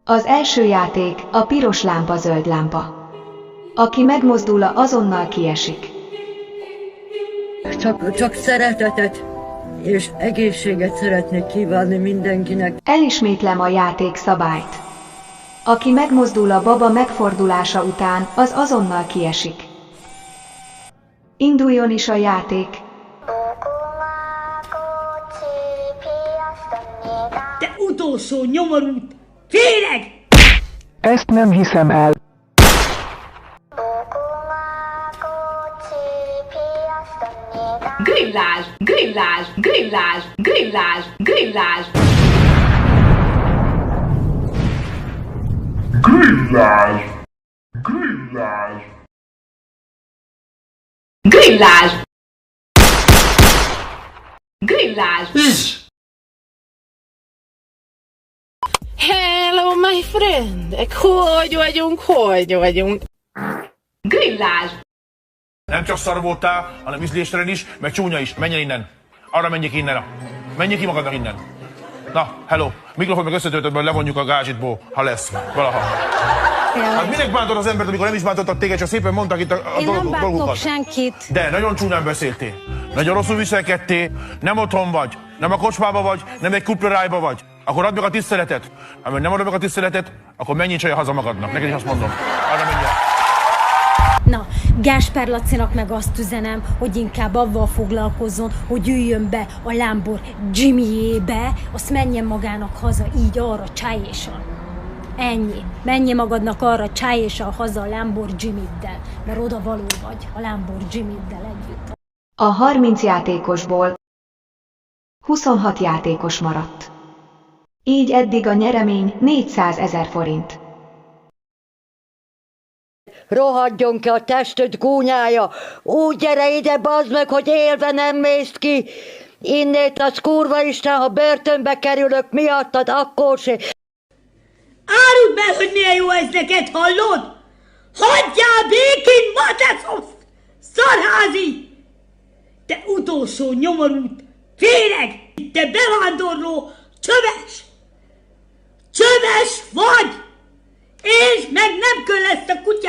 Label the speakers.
Speaker 1: Az első játék a piros lámpa, zöld lámpa. Aki megmozdul, azonnal kiesik.
Speaker 2: Csak szeretetet és egészséget szeretnék kívánni mindenkinek.
Speaker 1: Elismétlem a játék szabályt. Aki megmozdul a baba megfordulása után, az azonnal kiesik. Induljon is a játék.
Speaker 3: Te utolsó nyomorult! Féreg!
Speaker 4: Ezt nem hiszem el.
Speaker 5: Grillás, grillás, grillás, grillás, grillás.
Speaker 6: Grillás! Grillás!
Speaker 5: Grillás. Grillás.
Speaker 7: Hello, my friendek! Hogy vagyunk?
Speaker 5: Grillás.
Speaker 8: Nem csak szar voltál, hanem ízléstelen is, meg csúnya is. Menjen innen. Arra menjek innen. Menjek ki magadnak innen. Na, hello. Mikrofon meg összetöltöttből levonjuk a gázsitból, ha lesz valaha. Hát minek bántod az embert, amikor nem is bántottak téged, csak szépen mondtak itt a
Speaker 9: Én nem
Speaker 8: dolgokat.
Speaker 9: bántok senkit.
Speaker 8: De nagyon csúnyán beszéltél. Nagyon rosszul viselkedtél. Nem otthon vagy. Nem a kocsmába vagy. Nem egy kuplarájba vagy. Akkor add meg a tiszteletet. Ha nem adod meg a tiszteletet, akkor menj csalja haza magadnak. Neked is azt mondom. Arra menj el.
Speaker 9: Na, Gáspár Lacinak meg azt üzenem, hogy inkább avval foglalkozzon, hogy üljön be a Lamborghini-jébe, azt menjen magának haza így arra csájésan. Ennyi. Menj magadnak arra csájésan haza a Lamborghini-del, mert oda való vagy a Lamborghini-del együtt.
Speaker 1: A 30 játékosból 26 játékos maradt. Így eddig a nyeremény 400 000 forint.
Speaker 2: Rohadjon ki a tested gúnyája! Úgy gyere ide, bazd meg, hogy élve nem mész ki! Innét az kurva Isten, ha börtönbe kerülök miattad, akkor se...
Speaker 3: Áruld meg, hogy milyen jó ez neked, hallod? Hagyjál békén, mateszos! Szarházi! Te utolsó nyomorult! Féreg! Te bevándorló! Csöves! Csöves vagy! És meg nem köl ezt a kutyát!